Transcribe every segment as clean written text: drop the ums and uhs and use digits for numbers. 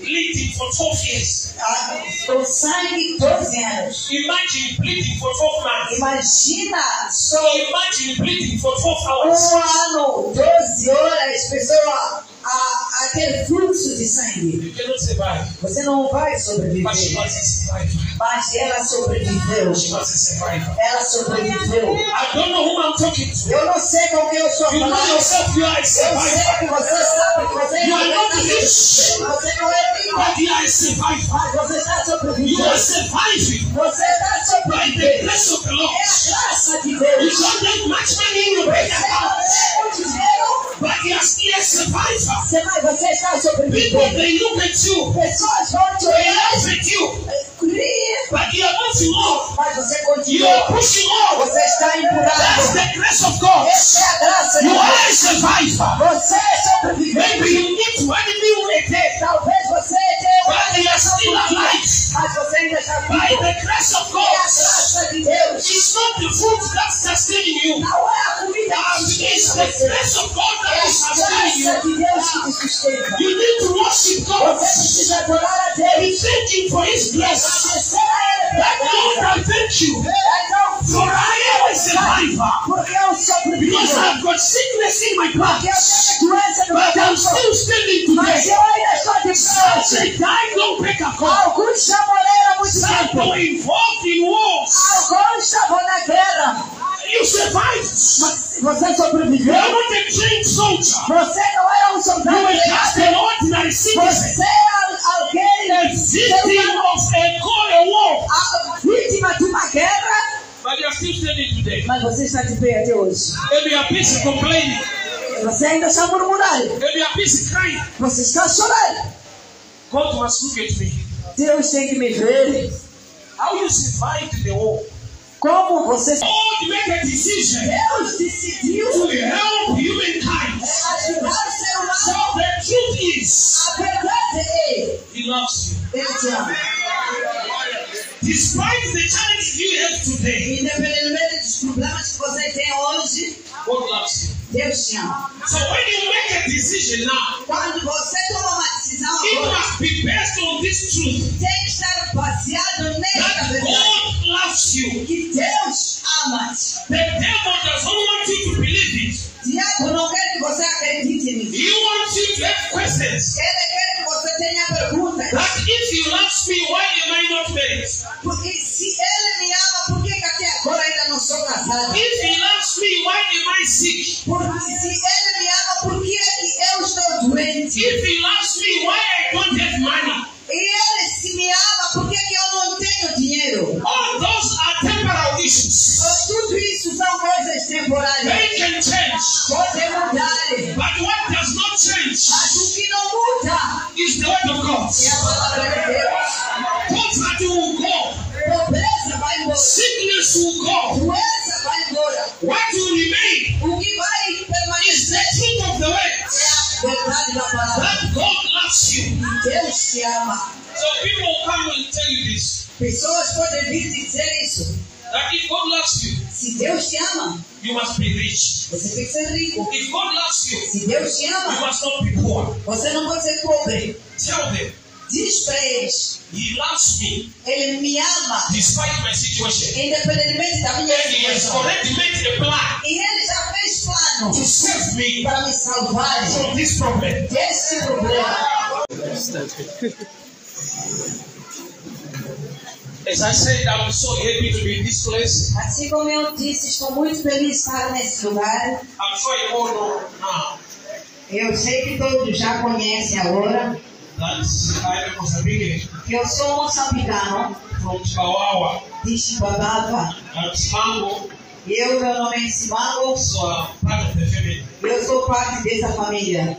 bleeding for 12 years. Com sangue 12 anos. Imagine bleeding for 12 months. Imagina só Imagine bleeding for 12 hours. ano, 12 horas, pessoa a ter fluxo de sangue. You cannot survive. Você não vai sobreviver. But she was a survivor. Mas ela sobreviveu. She was a survivor. Ela sobreviveu. I don't know who I'm talking to. Eu não sei com quem eu estou You know falando. yourself, you are a Eu sei survivor. que você sabe que você You are not rich, você não é rico, but you are a survivor. mas você está You are sobrevivendo. surviving Você está by the sobrevivendo. grace of the Lord. É a graça de You Deus. don't have much money in your bank Você não account, tem muito dinheiro, but you are still a survivor. mas você está People, sobrevivendo. they look at you, Pessoas vão te they olhar, laugh at you, but you are moving on. mas você You are continua. pushing on. Você está That's empurrando. the grace of God. Essa é a graça de You are Deus. a survivor. Você é sobrevivente. Maybe you need to enemy a day, Talvez você tenha but you are still alive. mas você ainda está By vivo. the grace of É a God. graça de Deus. It's not the food that's sustaining you. Não é a comida It's que the sustenta você. grace of God É that is a sustaining graça you. de Deus que te sustenta. You need to worship God. Você precisa adorar a Be Deus. thanking for His grace. Agradecer a Ele That pela Lord, graça. I thank you. Então, For I am a survivor. porque eu Because sobrevivo. I've got sickness in my Porque body. eu tenho doença no meu But I'm corpo. still standing Mas today. eu ainda estou de Some pé. say die, don't break a call. Alguns já morreram há muito Some tempo. were involved in wars. Alguns estavam na guerra. You survived. Mas você You sobreviveu. are not a trained soldier. Você não era um You soldado were just treinado. an ordinary citizen. Você era alguém, A victim of a war. a vítima de uma guerra. But you are still standing today. Mas você está de pé até hoje. Maybe you are busy complaining. Você ainda está murmurando. Maybe you are busy crying. Você está chorando. God must look at me. Deus tem que me ver. How you survived the war. Como você... God make a decision Deus decidiu to help humankind. ajudar o ser So humano. the truth is, A verdade é, He loves you. Ele te ama. Despite the challenges you have today, Independentemente dos problemas que você tem hoje, God loves you. Deus te ama. So when you make a decision now, Quando você toma uma decisão it agora, must be based on this truth tem que estar baseado nesta that verdade. God loves you. Que Deus ama-te. The devil does not want you to believe it. Diabo não quer que você acredite nisso. He wants you to have questions. Ele quer que você tenha perguntas. That if He loves me, why am I not married? Porque se Ele me ama, por que até agora ainda não sou casado? If He loves me, why am I sick? Porque se Ele me ama, por que é que eu estou doente? If He loves me, why I don't have money? E Ele se me ama, por que eu não tenho dinheiro? All those are temporal issues. Tudo isso são coisas temporárias. They can change. Podem mudar. But what does not change Mas o que não muda is the word of God. é a palavra de Deus. Poverty will go. Pobreza vai embora. Sickness will go. Doença vai embora. What will remain O que vai is the permanecer truth of the word. é a verdade da palavra. That God loves you. Deus te ama. So people will come and tell you this. Pessoas podem vir dizer isso. That if God loves you, Se Deus te ama, you must be rich. você tem que ser rico. If God loves you, Se Deus te you ama, must not be poor. você não pode ser pobre. Tell them, Diz para eles, He loves me Ele me ama, despite my situation. independentemente da minha And He has situação. already made a plan E Ele já fez to plano save me para me salvar from this problem. desse problema. As I said, I'm so happy to be in this place. Assim como eu disse, estou muito feliz de estar nesse lugar. I'm sure you all know now Eu sei que todos já conhecem agora that I am Mozambique que eu sou moçambicano from Chihuahua de Chibabava. and Mango, Meu nome é Simango. so I'm part of the family. Eu sou parte dessa família.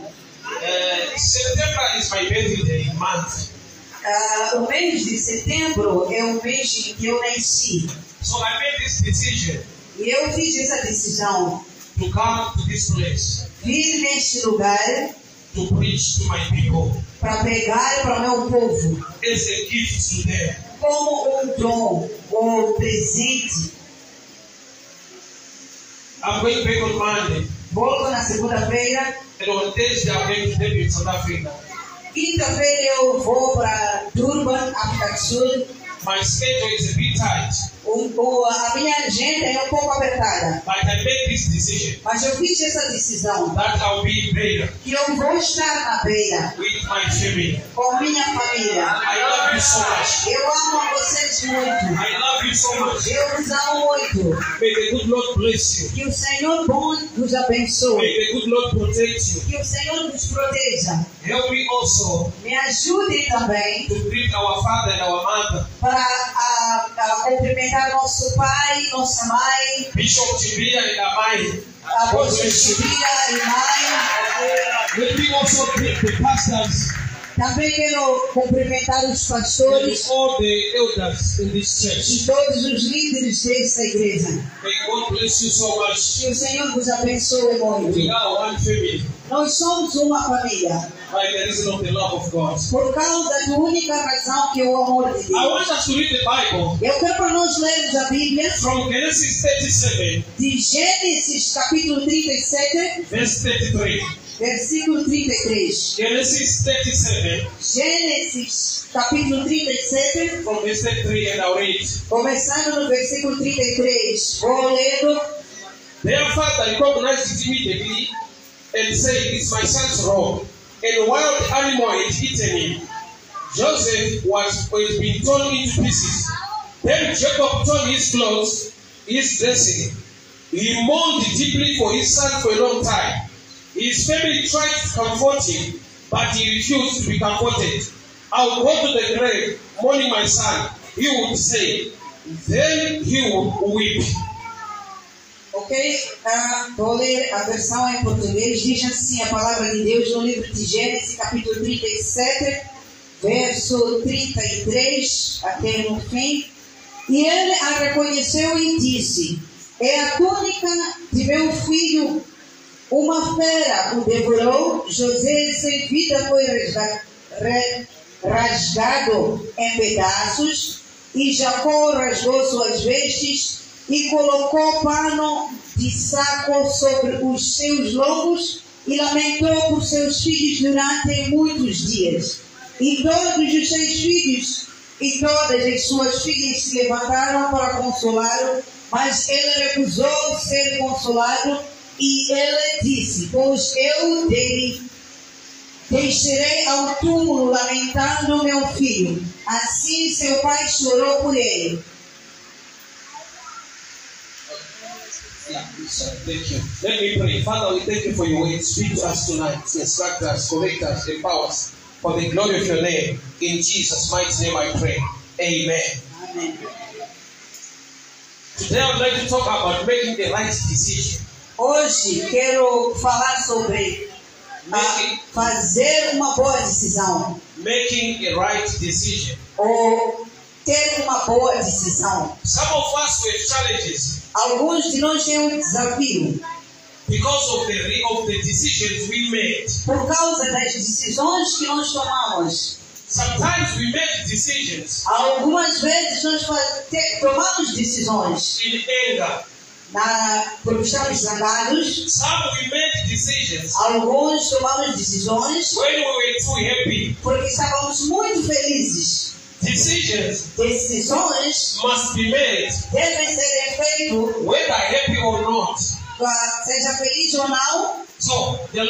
September is my birthday month. O mês de setembro é o mês em que eu nasci. So I made this decision E eu fiz essa decisão. to come to this place Vir neste lugar to preach to my people para pregar para o meu povo. as a gift to them. Como um dom ou um presente. I'm going back on Monday, Volto na segunda-feira. and on Thursday I'm going to debut in South Africa. Quinta-feira eu vou para Durban, África do Sul. My schedule is a bit tight. A minha agenda é um pouco apertada. But I made this decision Mas eu fiz essa decisão that I'll be in prayer que eu vou estar na beira with my family. com minha família. I love you so much. Eu amo a vocês muito. I love you so much. Eu os amo muito. May the good Lord bless you. Que o Senhor bom nos abençoe. May the good Lord protect you. Que o Senhor nos proteja. Help me also Me ajude também to greet our father and our mother. para cumprimentar nosso pai, nossa mãe, Bishop Tibia and Amai. apóstolo Tibia e mãe. Let me also greet the pastors Também quero cumprimentar os and pastores all the elders in this e church. todos os líderes desta igreja. May God bless you so much. Que o Senhor vos abençoe muito. We are one family Nós somos uma família by the reason of the love of God. por causa da única razão que é o amor de I Deus. want us to read the Bible Eu quero para nós lermos a Bíblia from Genesis 37, de Gênesis capítulo 37, verse 33. versículo 33. Genesis 37, Gênesis capítulo 37, from verse 33, and I'll read. começando no versículo 33. Vou lendo. Their father recognized it immediately and said, "It's my son's robe." And a wild animal had eaten him. Joseph had been torn into pieces. Then Jacob torn his clothes, his dressing. He mourned deeply for his son for a long time. His family tried to comfort him, but he refused to be comforted. "I'll go to the grave, mourning my son," he would say. Then he would weep. Ok? Vou ler a versão em português. Diz assim a palavra de Deus no livro de Gênesis, capítulo 37, verso 33, até no fim. E ele a reconheceu e disse: "É a túnica de meu filho. Uma fera o devorou. José sem vida foi rasgado em pedaços. E Jacó rasgou suas vestes e colocou pano de saco sobre os seus lombos e lamentou por seus filhos durante muitos dias. E todos os seus filhos e todas as suas filhas se levantaram para consolá-lo, mas ele recusou ser consolado. E ele disse: "Pois eu descerei ao túmulo lamentando meu filho." Assim seu pai chorou por ele. Thank you. Let me pray. Father, we thank you for your word. Speak to us tonight. Instruct us, correct us, empower us for the glory of your name. In Jesus' mighty name I pray. Amen. Amém. Today I would like to talk about making the right decision. Hoje quero falar sobre fazer uma boa decisão Making a right decision. ou ter uma boa decisão. Some of us we have challenges Alguns de nós têm um desafio because of the decisions we made. por causa das decisões que nós tomamos. Sometimes we make decisions Algumas vezes nós tomamos decisões in anger. porque estamos zangados. Some we make decisions Alguns tomamos decisões when we were too happy. porque estávamos muito felizes. Decisions Decisões must be made devem ser feitas, whether happy or not. seja feliz ou não. So the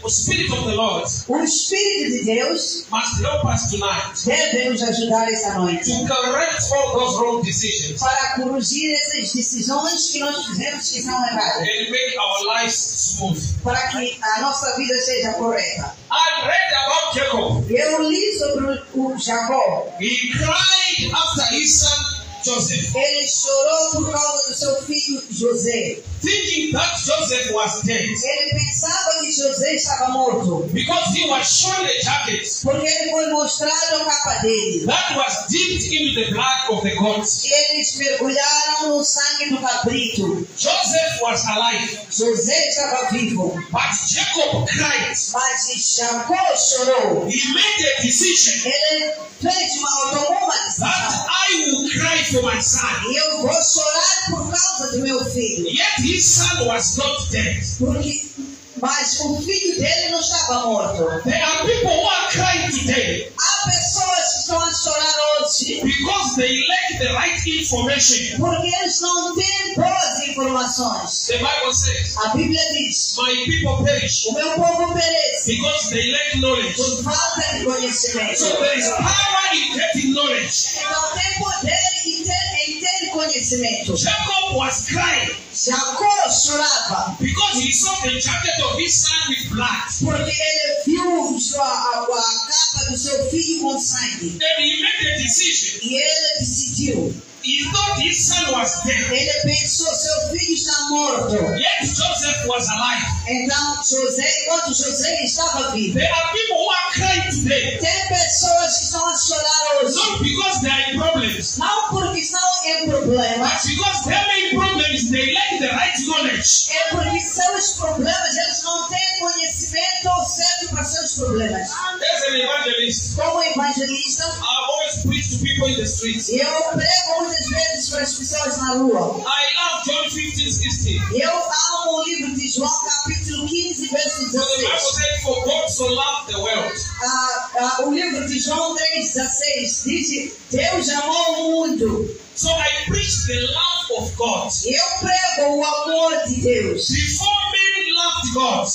Spirit of the Lord O Espírito de Deus must help us tonight deve nos ajudar esta noite to correct all those wrong decisions para corrigir essas decisões que nós fizemos que são erradas, and make our lives smooth. para que a nossa vida seja correta. I read about Jacob. Eu li sobre o Jacó. He cried after his son Joseph, Ele chorou por causa do seu filho José. thinking that Joseph was dead Ele pensava que José estava morto, because he was shown a jacket porque ele foi mostrado a capa dele. that was dipped into the blood of the goats. Eles mergulharam no sangue do cabrito. Joseph was alive, José estava vivo, but Jacob cried. mas Jacó chorou. He made a decision Ele tomou uma decisão. that I will cry for my son. E eu vou chorar por causa do meu filho. Yet his son was not dead. Mas o filho dele não estava morto. There are people who are crying Because they lack the right information. Porque eles não têm boas informações. The Bible says, A Bíblia diz: my people perish o meu povo perece because they lack knowledge. por falta de conhecimento. So there is power in getting knowledge. Então tem poder em ter conhecimento. Jacob was crying Jacó chorava because he saw the jacket of his son with blood. porque ele viu a capa do seu filho com sangue. And he made a decision. E ele decidiu. He thought his son was dead. Ele pensou: seu filho está morto. Yet Joseph was alive. Então enquanto José estava vivo. There are people who are crying today. Tem pessoas que estão a chorar hoje. Not because they are in problems. Não porque estão em problemas. But because their main problems, they lack the right knowledge. É porque seus problemas, eles não têm conhecimento certo para seus problemas. As an evangelist, Como evangelista, I always preach to people in the streets. eu prego muitas vezes para as pessoas na rua. I love John 15:16. Eu amo o livro de João, capítulo 15, verso So the Bible 16. said, for God so loved the world. O livro de João 3,16 diz: Deus amou o mundo. So I preach the love of God. Eu prego o amor de Deus. Before men loved God,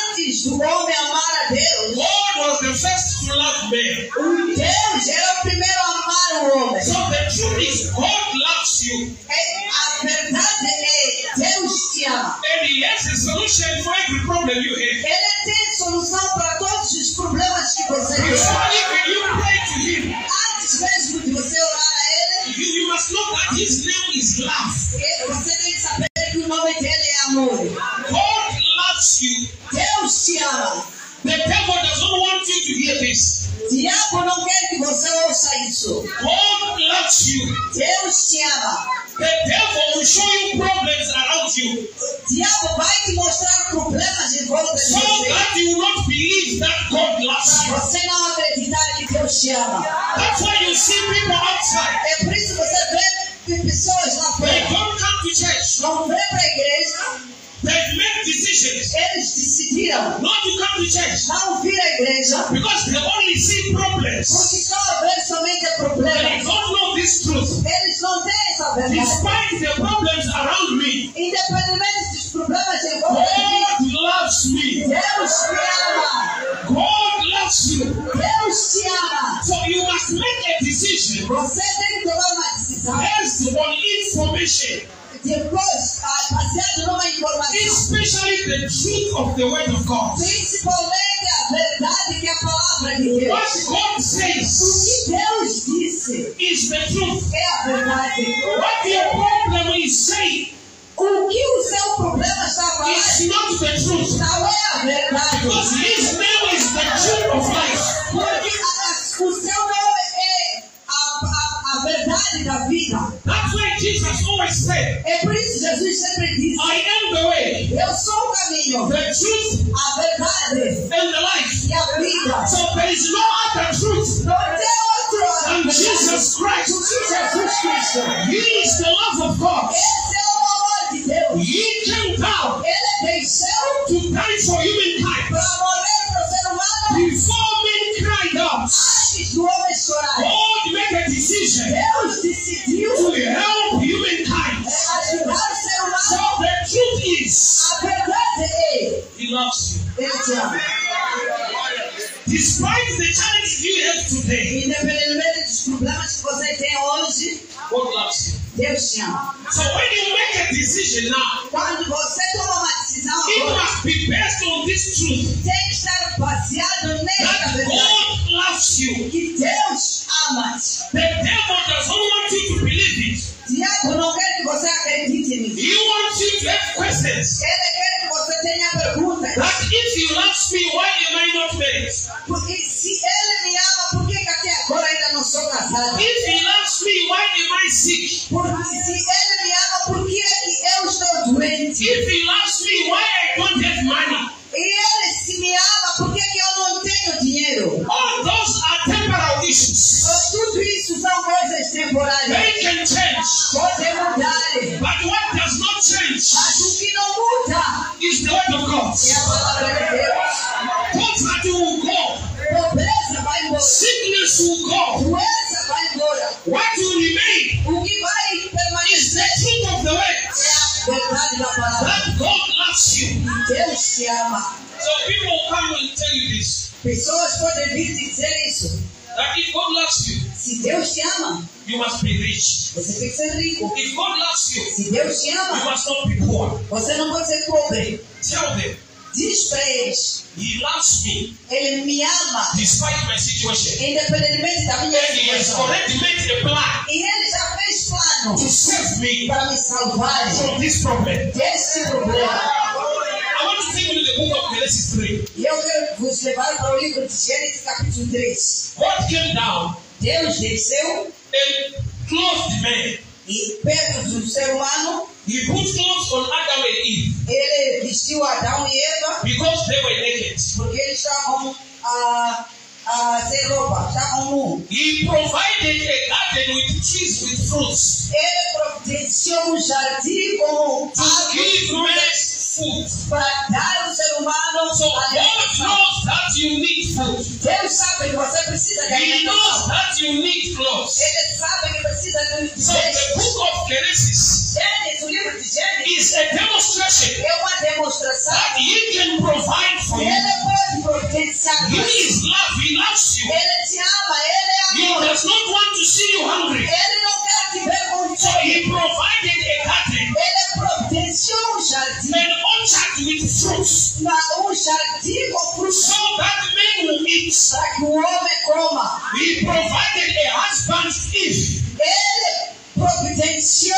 Antes do homem amar a Deus, God was the first to love men. o Deus era o primeiro a amar o homem. So the truth is, God loves you. A verdade é: Deus te ama. And He has a solution for every problem you have. Ele tem solução para todos os problemas que você tem. Before even you pray to Him, Antes mesmo de você orar a Ele, you must know that His name is love. você tem que saber que o nome dele é amor. God loves you. Deus te ama. The devil does not want you to hear this. O diabo não quer que você ouça isso. God loves you. Deus te ama. The devil will show you problems around you, O diabo vai te mostrar problemas em volta de so você. that you will not believe that God loves Para you. você não acreditar que Deus te ama. That's why you see people outside. É por isso que você vê pessoas lá They fora. don't come to church. Não vem para a igreja. They've made decisions Eles decidiram not to come to church não vir à igreja because they only see problems. porque estão a ver somente They problemas. don't know this truth. Eles não têm essa verdade. Despite the problems around me, Independentemente dos problemas em volta de mim, God loves me. Deus te ama. God loves you. Deus te ama. So you must make a decision Você tem que tomar uma decisão. based on information, Depois, baseado numa informação, especially the truth of the Word of God. principalmente a verdade que é a palavra de Deus. What God O says que Deus disse is the truth. é a verdade. What your problem is saying O que o seu problema está falando is not the truth. não é a verdade. Because His name is the truth of life. Porque o seu nome é a verdade da vida. That's why Jesus always said, É por isso que Jesus sempre disse: I am the way, eu sou o caminho, the truth, a verdade and the life. e a vida. So there is no other truth Não tem outro than Jesus Christ. do que Jesus Cristo. He is the love of God. Esse é o amor de Deus. He came down Ele desceu to die for humankind. para morrer para o ser humano Before men cried out, antes do homem chorar. God made a decision Deus decidiu to help humankind. ajudar o ser So humano. the truth is, A verdade é: He loves you. Ele te ama. Despite the challenges you have today, Independentemente dos problemas que você tem hoje, God loves you. Deus te ama. So when you make a decision now, Quando você toma uma decisão it agora, must be based on this truth tem que estar baseado nesta that verdade. God loves you. Que Deus ama-te. The devil does not want you to believe it. O diabo não quer que você acredite nisso. He wants you to have questions. Ele quer que você tenha perguntas. That if He loves me, why am I not married? Porque se ele me ama, por que até agora ainda não sou casada? If He loves me, why am I sick? Porque se ele me ama, por que é que eu estou doente? If He loves me, why I don't have money? E ele se me ama, por que que eu não tenho dinheiro? All those are temporal issues. Tudo isso são coisas temporárias. They can change. Podem mudar. But what does not change Mas o que não muda is the Word of God. é a palavra de Deus. Poverty will go. Pobreza vai embora. Sickness will go. Doença vai embora. What will te ama. So people come and tell you this. Pessoas podem vir dizer isso. That if God loves you, Se Deus te ama, you must be rich. você tem que ser rico. If God loves you, Se Deus te you ama, must not be poor. você não pode ser pobre. Tell them, Diz para eles, He loves me Ele me ama, despite my situation. independentemente da minha And He has situação. already made a plan E Ele já fez plano to save me para me salvar from this problem. desse problema. I want to take you to the book of Genesis 3. E eu quero vos levar para o livro de Gênesis capítulo 3. God came down Deus desceu and clothed man. e perto do ser humano, He put clothes on Adam and Eve Ele vestiu Adão e Eva because they were naked. porque eles estavam sem roupa, estavam nus. He provided a garden with trees with fruits Ele providenciou jardim com to give man food. para dar ao ser humano So God alimentação. knows that you need food. Deus sabe que você precisa de He knows alimentação. that you need clothes. Ele sabe que precisa de So the book of Genesis Gênesis, o livro de Gênesis, is a demonstration é uma demonstração that He can provide for que you. Ele pode providenciar. He is love. He loves you. Ele te ama, Ele é He amor. does not want to see you hungry. Ele não quer te ver com So fome. He provided a garden, Ele providenciou jardim, an orchard with fruits, jardim com frutos so that men will eat. para que o homem coma. He provided a husband Eve, Ele providenciou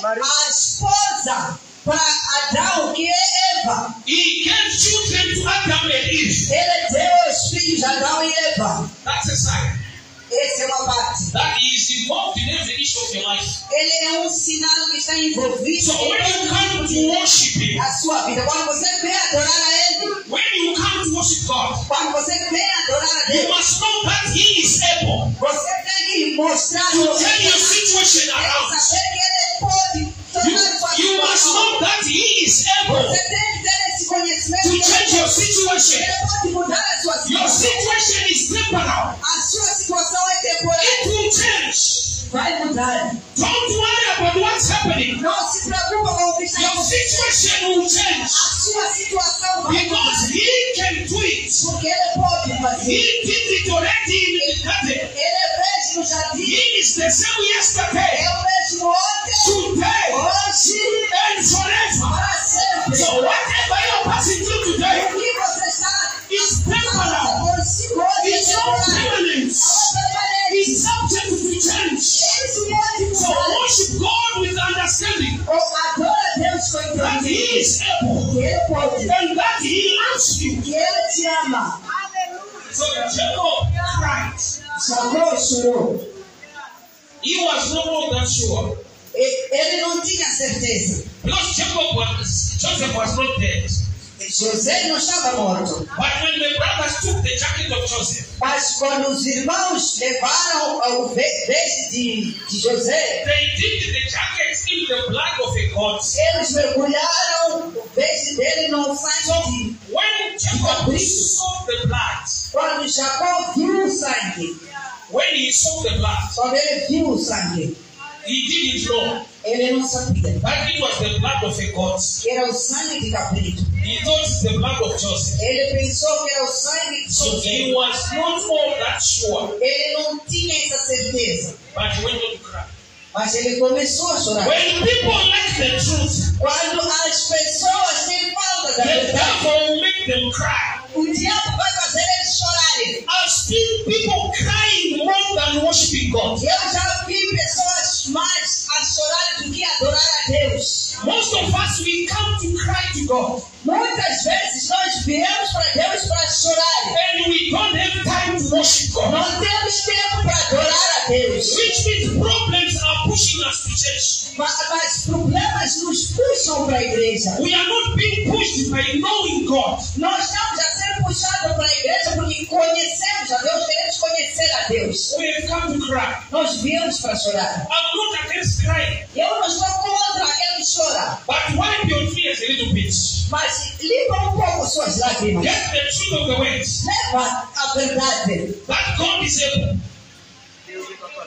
a esposa para Adão, que é Eva. He gave children to Adam and Eve. Ele deu os filhos de Adão e Eva. That's a sign Essa é uma parte. that He is involved in every issue of your life. Ele é sinal que está envolvido So when you come to worship Him, na sua vida. Quando você vem adorar a Ele, when you come to worship God, quando você vem adorar a you Deus, must know that He is able você tem que mostrar to turn your situation around. saber que Ele pode tornar sua You must situação. know that He is able Você tem que ter esse conhecimento to que change your Ele situation. pode mudar a sua Your situação. situation is temporal. A sua situação é temporária. It will change. Vai mudar. Don't worry about what's happening. Não se preocupa com o que está Your acontecendo. situation will change A sua situação vai because mudar. He can do it. Porque Ele pode fazer. He did it already in the garden. Ele fez no jardim. He is the same yesterday, É o mesmo ontem, today, hoje, and forever. para sempre. So whatever you're passing through today O que você está is temporal. por si hoje é It's not temporário. permanent. Não é permanente. It's subject to change. Isso pode So mudar. worship God with understanding Ou adora Deus com that He entendimento. is able Que Ele pode. and that He loves you. Que Ele te ama. So Jacob cried. Jacó chorou. He was not all that sure Ele não tinha certeza. because Joseph was not dead. José não estava morto. But when the brothers took the jacket of Joseph, Mas quando os irmãos levaram o veste de José, they dipped the jacket in the blood of a goat. eles mergulharam o veste dele no sangue. When Jacob saw the blood, Quando Jacó viu o sangue, when he saw the blood, quando ele viu o sangue, he didn't know ele não sabia that it was the blood of a goat. que era o sangue de cabrito. He thought it's the blood of Joseph. Ele pensou que era o sangue de So he José. was not all that sure, Ele não tinha essa certeza. but he went on to cry. Mas ele começou a chorar. When people lack the truth, Quando as pessoas têm falta da the verdade, devil will make them cry. o diabo vai fazer eles chorarem. I've seen people crying more than worshiping God. Eu já vi pessoas mais a chorarem do que adorar a Deus. Most of us, we come to cry to God, Muitas vezes nós viemos para Deus para chorar. and we don't have time to worship God. Não temos tempo para adorar a Deus. Which means problems are pushing us to church. Mas problemas nos puxam para a igreja. We are not being pushed by knowing God. Nós estamos a ser puxados para a igreja porque conhecemos a Deus, queremos conhecer a Deus. We have come to cry. Nós viemos para chorar. I'm not against crying, Eu não estou contra aquele que chora, but wipe your tears a little bit. mas limpa um pouco suas lágrimas. Get the truth of the words Leva a verdade. that God is able.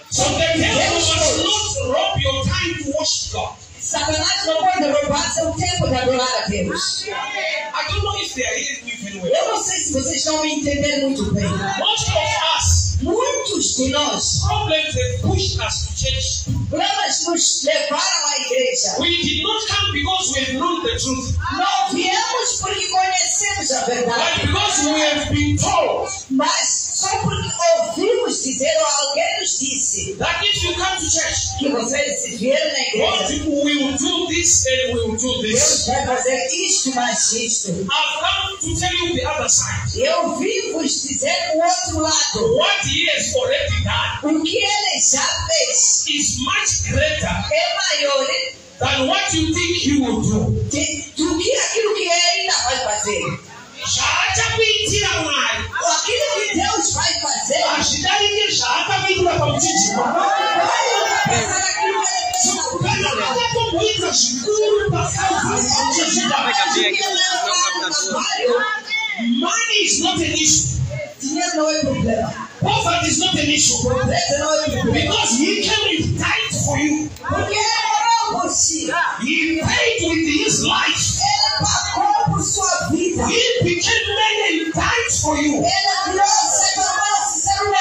So the devil must not rob your time to worship God. Satanás não pode roubar seu tempo de adorar a Deus. I don't know if they are hearing me very well. Eu não sei se vocês estão me entendendo muito bem. Most of us, Muitos de nós, problems have pushed us to church. problemas nos levaram à igreja. We did not come because we have known the truth, Não viemos porque conhecemos a but verdade, because we have been told mas só porque ouvimos dizer ou alguém nos disse that if you come to church, que vocês se vieram na God igreja. will do this and we will do Deus this. vai fazer isto mais isto. I've come to tell you the other side. Eu vim vos dizer o outro lado. What He has already done O que ele já fez is much greater é maior than what you think He will do. do que aquilo que ele ainda vai fazer. Zvaachakuitira Mwari Aquilo que Deus vai fazer hazvidariki zvaakakuitira pamuchinjikwa. vai passar aquilo que ele Kana akatomboita zvikuru pamuchinjikwa. Money is not an issue. dinheiro não é problema. Poverty is not an issue. Pobreza não é problema. Because He came and died for you. Porque ele morreu por si. He paid with His life. Ele pagou por sua vida. He became man and died for you. Ele virou ser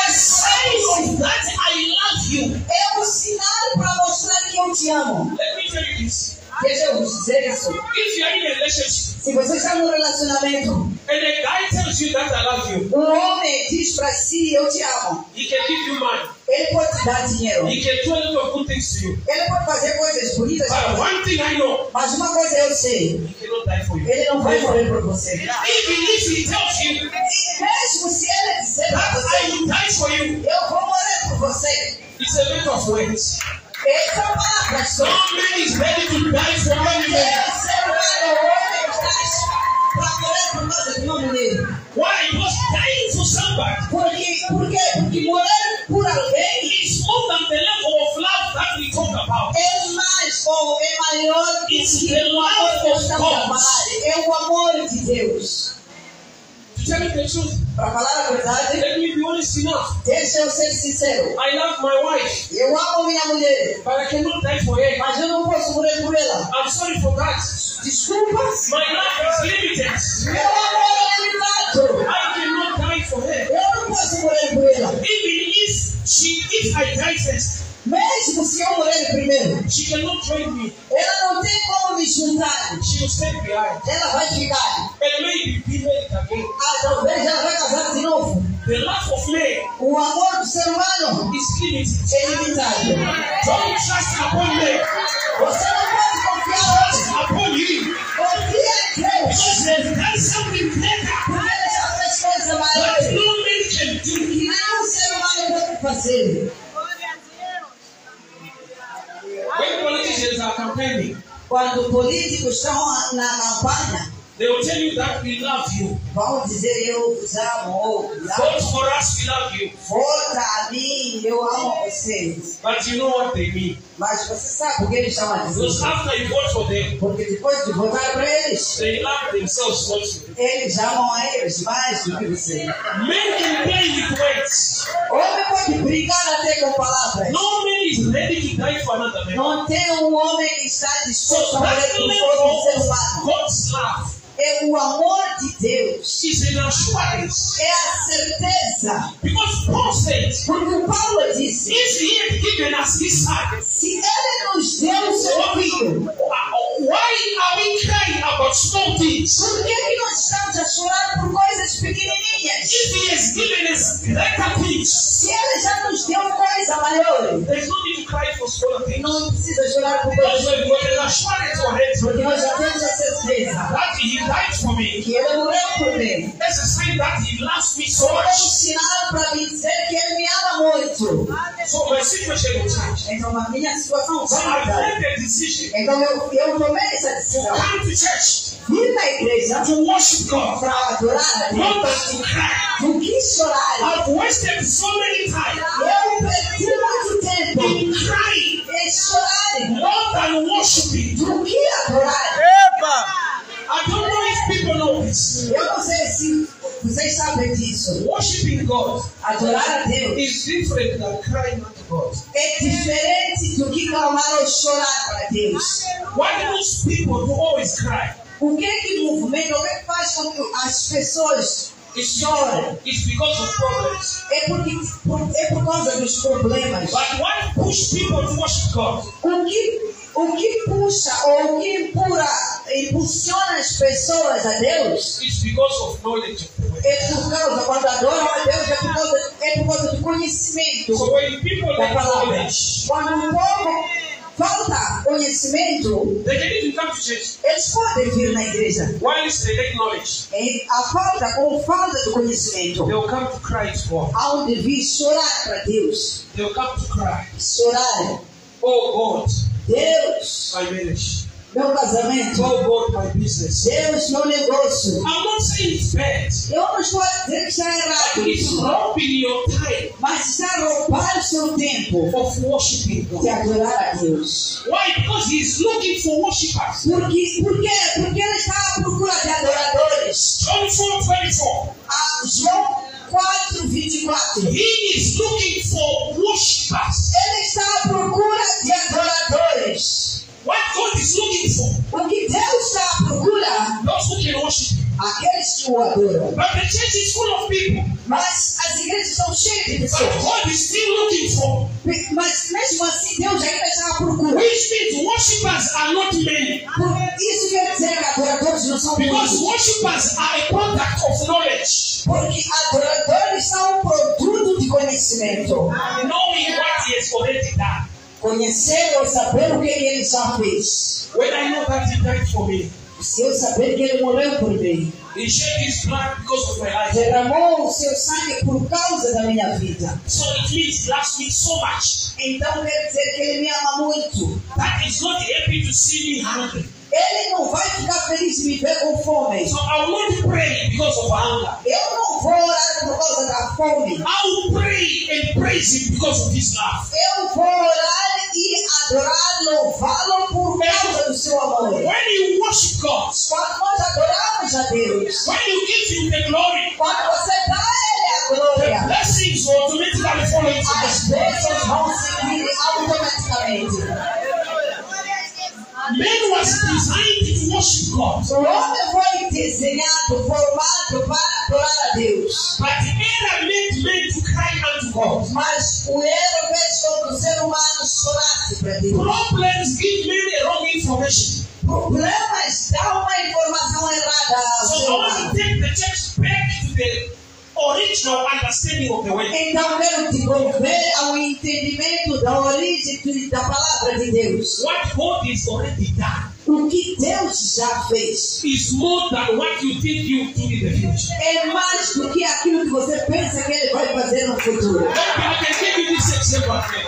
A sign of that I love you. É um sinal para mostrar que eu te amo. Let me tell you this. Deixa eu vos dizer isso. If you are in a relationship Se você está num relacionamento, and a guy tells you that I love you, homem diz para si, eu te amo. he can give you money. Ele pode te dar dinheiro. He can do a lot of good things to you. Ele pode fazer coisas bonitas para But você. one thing I know, Mas uma coisa eu sei. he cannot die for you. Ele não vai morrer por você. Even if he tells you Mesmo se ele disser para that você, I will die for you, eu vou morrer por você. it's a matter of words. São palavras só. No man is ready to die for one man. É ser humano, o homem está para morrer por causa de uma mulher. Why? Because dying for somebody Por quê? Porque morrer por alguém is more than the level of love that we talk about. é mais ou é maior It's que the o amor love que of estamos a God. falar. É o amor de Deus. To tell you the truth, Para falar a verdade, let me be honest enough. deixa eu ser sincero. I love my wife, Eu amo minha mulher, but I cannot die for her. mas eu não posso morrer por ela. I'm sorry for that. Desculpa. My love is limited. Meu amor é limitado. I cannot die for her. Eu não posso morrer por ela. Even if I die first, Mesmo se eu morrer primeiro, she cannot join me. ela não tem como me juntar. She will stay behind. Ela vai ficar. And maybe be married again. Talvez ela vai casar de novo. The love of man O amor do ser humano is limited. é limitado. Don't trust upon me. Você não pode confiar Trust upon him. Confia em Deus. Because they've done something better Porque ele já fez coisa that maior no man can do. que nenhum ser humano pode fazer. When politicians are campaigning, Quando políticos estão na campanha, they will tell you that we love you. vão dizer eu vos amo ou Vote for us, we love you. vota a mim, eu amo vocês. But you know what they mean. Mas você sabe o que eles estão a Because dizer? after you vote for them, Porque depois de votar para eles, they love themselves also. eles amam a eles mais do que você. Men can play with words. Homem pode brigar até com palavras. No man is ready to die for another man. Não tem um homem que está disposto So a morrer that por level outro ser of humano. God's love É o amor de Deus. is an assurance. É a certeza. Because Paul said, Porque o Paulo disse, if he had given us his son, se ele nos deu o seu filho, why are we crying about small things? por que nós estamos a chorar por coisas pequenininhas? If he has given us greater things, Se ele já nos deu coisa maior, there's no need to cry for smaller things. não precisa chorar por Because coisas we've got an assurance already porque nós já temos a certeza that he died for me. que ele morreu por mim. That's a sign that he loves me so É um much. sinal para me dizer que ele me ama muito. So my situation will change. Então a minha situação So vai I mudar. made the decision Então eu tomei essa to decisão. come to church Ir na igreja to worship God, para adorar a not Deus. just to cry. Não quis chorar. I've wasted so many times Eu perdi muito tempo in crying em chorar. more than worshiping. Do que adorar. I don't know if people know this. Eu não sei se vocês sabem disso. Worshiping God Adorar a Deus is different than crying unto God. É diferente do que clamar ou chorar para Deus. Why do those people who always cry? O que movimenta, o que faz com que as pessoas chorem? It's because of problems. É por causa dos problemas. But what push people to worship God? O que puxa ou o que impulsiona as pessoas a Deus It's because of knowledge of the word. é por causa, quando adoram a Deus, é por causa do conhecimento So when people da lack palavra. knowledge, Quando o povo falta conhecimento, they can even come to church. eles podem vir na igreja. Whilst they lack knowledge, Com falta do conhecimento, they will come to cry to God. há de vir chorar para Deus. They will come to cry. Chorar. Oh God, Deus, my marriage. meu casamento. Oh God, my business. Deus, meu negócio. I'm not saying it's bad. Eu não estou a dizer que está errado, It's robbing your time mas está a roubar o seu tempo of worshiping God. de adorar a Deus. Why? Because He's looking for worshippers. Por quê? Porque ele está à procura de adoradores. John 4:24. João 4:24. He is looking for worshippers. Ele está à procura de adoradores. What God is looking for? O que Deus está à procura? Those who can worship Him. Aqueles que o adoram. But the church is full of people. Mas as igrejas estão cheias de But pessoas. God is still looking for. Mas mesmo assim, Deus ainda está à procura. Which means worshippers are not many. Isso quer dizer que adoradores não são Because muitos. worshippers are a product of knowledge. Porque adoradores são um produto de conhecimento. Knowing what He has already done. Conhecer ou saber o que ele já fez. When I know that He died for me. Se eu saber que ele morreu por mim. He shed His blood because of my life. Derramou o seu sangue por causa da minha vida. So it means He loves me so much. Então quer dizer que ele me ama muito. That He's not happy to see me hungry. Ele não vai ficar feliz de me ver com fome. So I will not pray because of hunger. Eu não vou orar por causa da fome. I will pray and praise Him because of His love. Eu vou orar e adorar, louvá-lo por causa do seu amor. When you worship God, Quando nós adoramos a Deus, when you give Him the glory, quando você dá a Ele a glória, blessings will automatically follow you. as bênçãos vão seguir automaticamente. Man was designed to worship God, O homem foi desenhado, formado para adorar a Deus. but error made men to cry unto God. Mas o erro fez com que o ser humano chorasse para Deus. Problems give men a wrong information. Problemas dão uma informação errada ao So ser I want humano. to take the church back to the original understanding of the word. Então quero te devolver ao entendimento da origem da palavra de Deus. What God is already done O que Deus já fez is more than what you think you will do in the future. é mais do que aquilo que você pensa que Ele vai fazer no futuro. Maybe I can give you this example again.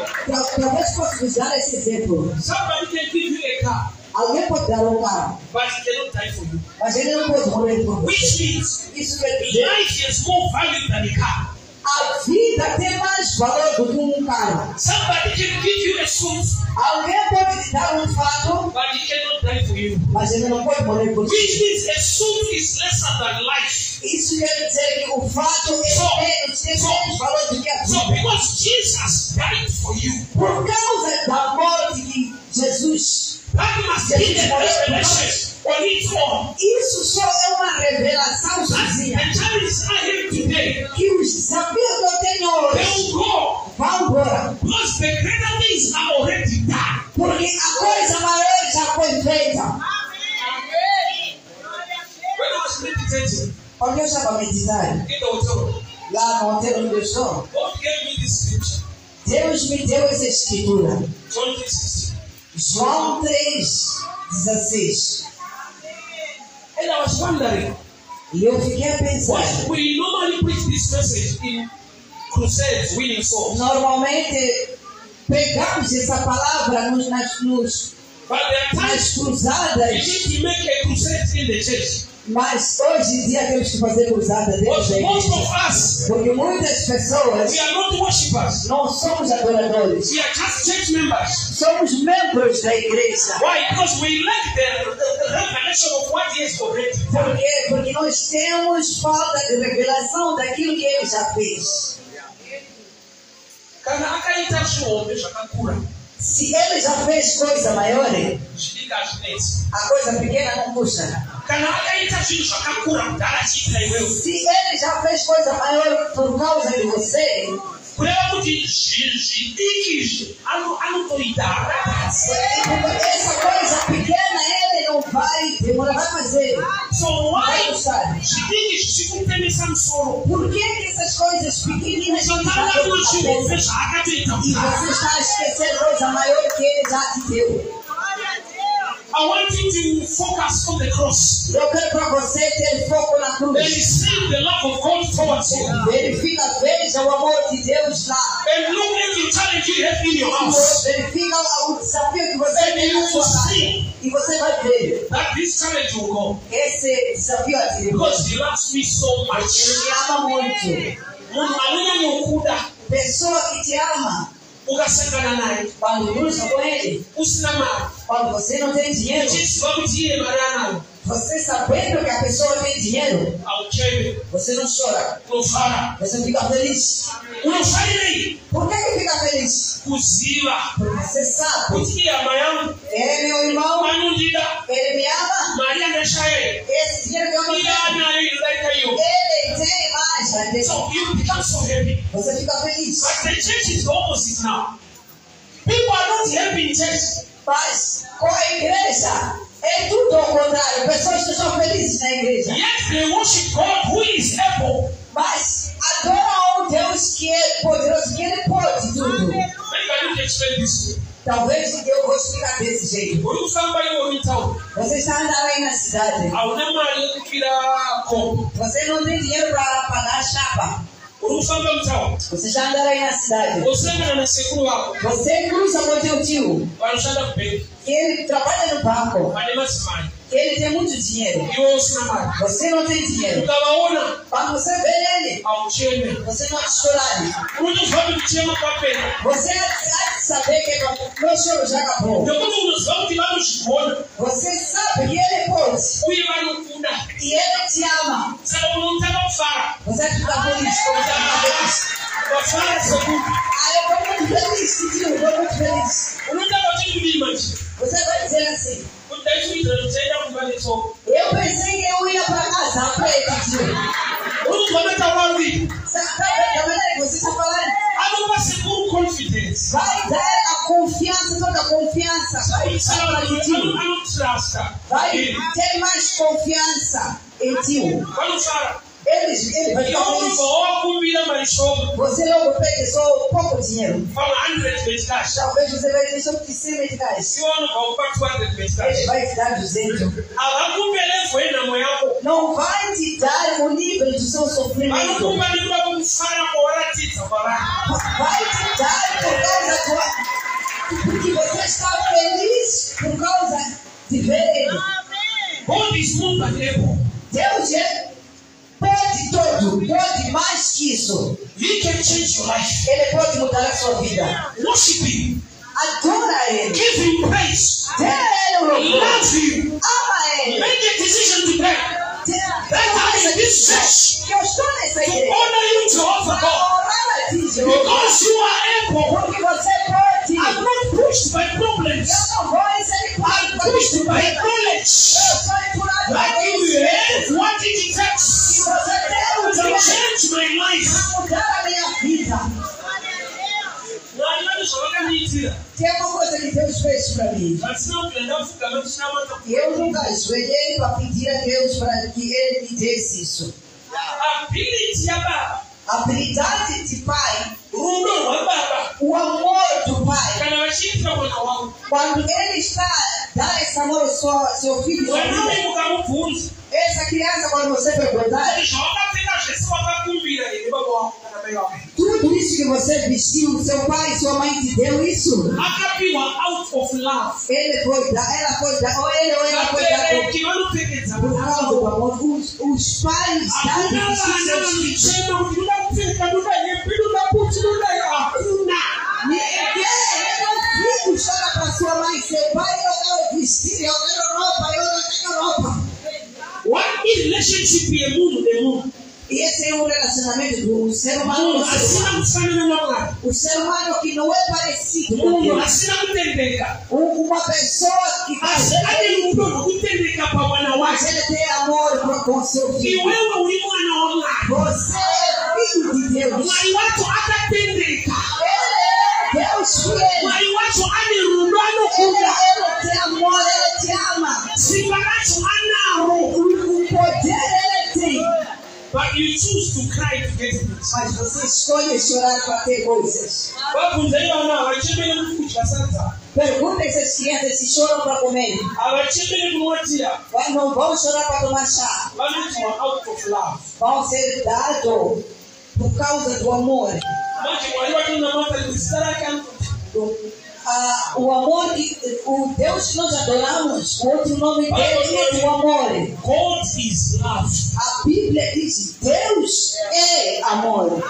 Talvez possa vos dar esse exemplo. Somebody can give you a car, Alguém pode dar um carro, but he cannot die for you. mas ele não pode morrer por Which você. means Isso quer dizer life has more value than a car. a vida tem mais valor do que um carro. Somebody can give you a suit, Alguém pode te dar um fato, but he cannot die for you. mas ele não pode morrer por Which você. means a suit is lesser than life. Isso quer dizer que o fato tem menos valor do que a So vida. because Jesus died for you, Por causa da morte de Jesus, that must be the revelation on its own. isso só é uma revelação That's sozinha. the challenge I have today. Que os desafios que eu tenho They hoje will go vão embora. because the greater things are already done. Porque a coisa maior já foi feita. When I was meditating Quando eu estava meditando, in the hotel, lá no hotel onde eu estou, God gave me this scripture, Deus me deu essa escritura. John 3:16. João 3:16. And I was wondering, E eu fiquei a pensar. we normally preach this message in crusades, winning souls. Normalmente pegamos essa palavra nas But there are times we cruzadas, need to make a crusade in the church. mas hoje em dia temos que fazer cruzada dentro Because da most igreja. of us, Porque muitas pessoas we are not worshippers. não somos adoradores. We are just church members. Somos membros da igreja. Why? Because we lack the revelation of what He has already done. Por quê? Porque nós temos falta de revelação daquilo que Ele já fez. Se ele já fez coisa maior, a coisa pequena não custa. Se ele já fez coisa maior por causa de você, essa coisa pequena ele não vai demorar a fazer. Por que essas coisas pequeninas não estão na cabeça? E você está a esquecer coisa maior que ele já te deu. I want you to focus on the cross. Eu quero para você ter foco na cruz. And see the love of God towards you. Verifica, veja o amor de Deus lá. And look at the challenge you have in your house. Verifica o desafio que você tem na sua casa. E você vai ver that this challenge will go. Esse desafio aqui. Because he loves me so much. Ele me ama muito. Pessoa que te ama. Quando cruza com ele, quando você não tem dinheiro, você sabendo que a pessoa tem dinheiro, você não chora, você fica feliz. Por que fica feliz? Porque você sabe, ele é meu irmão, ele me ama, esse dinheiro que eu não tenho, ele tem mais. So you become so happy. Você fica feliz. But the church is the opposite now. People are not happy in church. Mas com a igreja é tudo ao contrário. Pessoas estão felizes na igreja. Yes, they worship God who is able. Mas adoram um Deus que é poderoso, que ele pode tudo. Maybe I need to explain this. Talvez eu vou explicar desse jeito. Você está andando aí na cidade. Você não tem dinheiro para pagar a chapa. Você está andando aí na cidade. Você cruza com o teu tio. Ele trabalha no banco. Ele tem muito dinheiro. Você não tem dinheiro. Quando você vê ele, você não chorar. Você há de saber que meu choro já acabou. Você sabe que ele pode. E ele te ama. Você fica feliz. Eu estou muito feliz, tio. Eu estou muito feliz. Você vai dizer assim. Eu pensei que eu ia para casa a pé, tio. Você está falando? Vai dar a confiança, toda a confiança. Vai ter mais confiança em tio. Ele vai ficar feliz. Você logo pede só pouco dinheiro. Talvez você vai dizer só que 100 meticais. Ele vai te dar 200. Não vai te dar o nível do seu sofrimento. Vai te dar por causa porque você está feliz por causa de ver ele. Deus pode tudo, pode mais que isso. Ele pode mudar a sua vida. Adora ele. Give him praise. Dê a ele o louvor. Love him. Ama ele. Make a decision today. That in this church que eu estou nessa to igreja. honor you, Jehovah God. Because you are able. Porque você pode. I'm not pushed by problems. Eu não vou ser I'm pushed by knowledge. That you have what it takes to change my life. Tem uma coisa que Deus fez para mim. Eu nunca ajoelhei para pedir a Deus para que Ele me desse isso. A habilidade de pai, o amor do pai. Quando Ele está dando esse amor ao seu filho, essa criança, quando você perguntar, tudo isso que você vestiu, seu pai e sua mãe te deu isso? Ele foi dar, ela foi dar, ou ele ou ela foi dar. Por causa do amor, os pais dão seus filhos. Ninguém chora para sua mãe, seu pai, eu quero vestir, eu quero roupa, eu não tenho roupa. What relationship é mundo? E esse é um relacionamento do ser humano com o ser humano. O ser humano que não é parecido com Deus. Uma pessoa que mas ele tem amor com seu filho. Você é filho de Deus. Deus fiel. Ele te amor, ele te ama. O poder ele tem. But you choose to cry to get things. Mas você escolhe chorar para ter coisas. Pergunta essas crianças se choram para comer. Não vão chorar para tomar chá. Vão ser dados por causa do amor. O amor, o Deus que nós adoramos, o outro nome dele é o amor. God is love. A Bíblia diz: Deus é amor.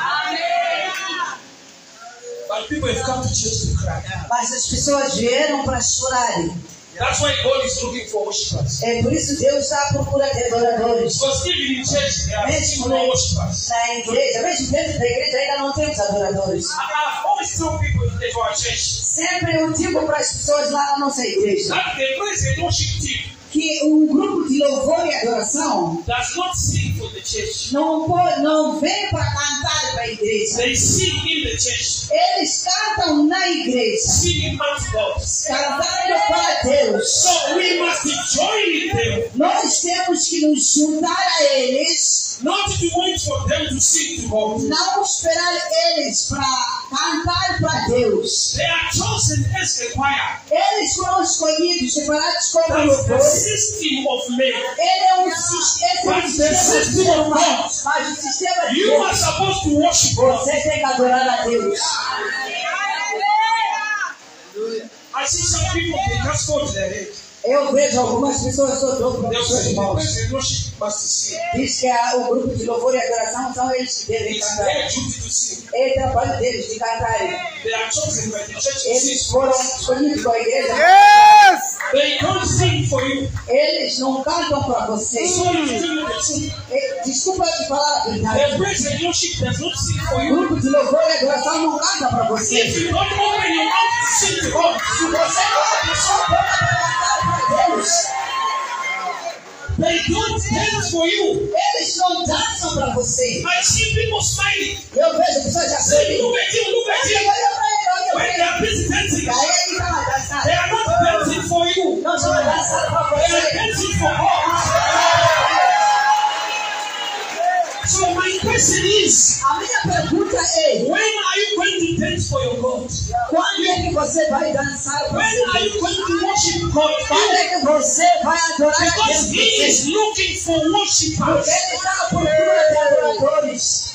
But people have come to church to cry. Mas as pessoas vieram para chorarem. That's why God is looking for worshipers. É por isso Deus está à procura de adoradores. Because even in church there are still no worshipers. Na igreja, mesmo dentro da igreja ainda não temos adoradores. I always tell people in our church. Sempre eu digo para as pessoas lá na nossa igreja. That the present worship team. Que o grupo de louvor e adoração does not sing for the church. Não vem para cantar para a igreja. They sing in the church. Eles cantam na igreja. Singing unto God. Cantando para Deus. So we must join them. Nós temos que nos juntar a eles. Not to wait for them to sing to God. Não esperar eles para cantar para Deus. They are chosen as a choir. Eles foram escolhidos, separados como louvor. System of men. Ele é sistema de Deus. Mas o sistema de Deus. You are supposed to worship God. Você tem que adorar a Deus. I see some people they just go to their head. Eu vejo algumas pessoas sobre para os seus irmãos. Diz que o grupo de louvor e adoração são eles que devem cantar. É trabalho deles de cantarem. Eles foram escolhidos pela igreja. Yes! They don't sing for you. Eles não cantam para você. Desculpa te falar a verdade. O grupo de louvor e adoração não canta para você. Se você não abre sua boca para cantar para Deus. They don't dance for you. Eles não dançam para você. I see people smiling. Eu vejo pessoas já sorrindo. Look at you, look at you. When they are busy dancing, they are not dancing for you. Não estão dançando para você. They are dancing for God. So my question is, a minha pergunta é: when are you going to dance for your God? Quando é que você vai dançar para When are you going to worship God? Quando é que você vai adorar a Deus? Because He is looking for worshipers. Porque Ele está à procura de adoradores.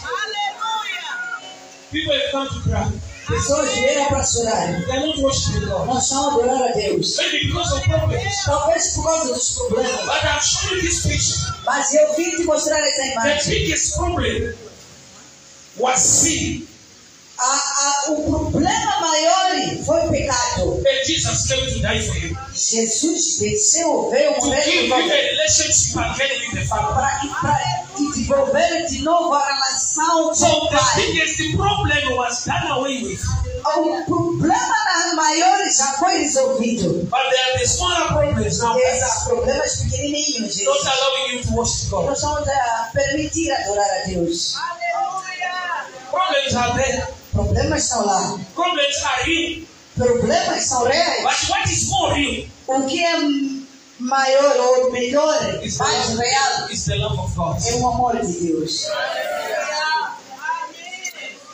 People have come to cry. Pessoas vieram para chorar. They are not worshiping God. Não estão a adorar a Deus. Maybe because of problems. Talvez por causa dos problemas. But I've shown you this picture. Mas eu vim te mostrar essa imagem. The biggest problem was sin. O problema maior foi o pecado. And Jesus came to die for you. Jesus desceu, veio morrer to give you a relationship again with the Father. Para desenvolver de novo a relação com o Pai. So the biggest problem was done away with. O problema maior já foi resolvido. But there are the smaller problems now. Esses problemas pequenininhos. Not allowing you to worship God. Nós vamos permitir adorar a Deus. Problems are there. Problemas estão lá. Problems are real. Problemas são reais. But what is more real? O que é maior ou melhor, mais real, is the love of God. É o amor de Deus.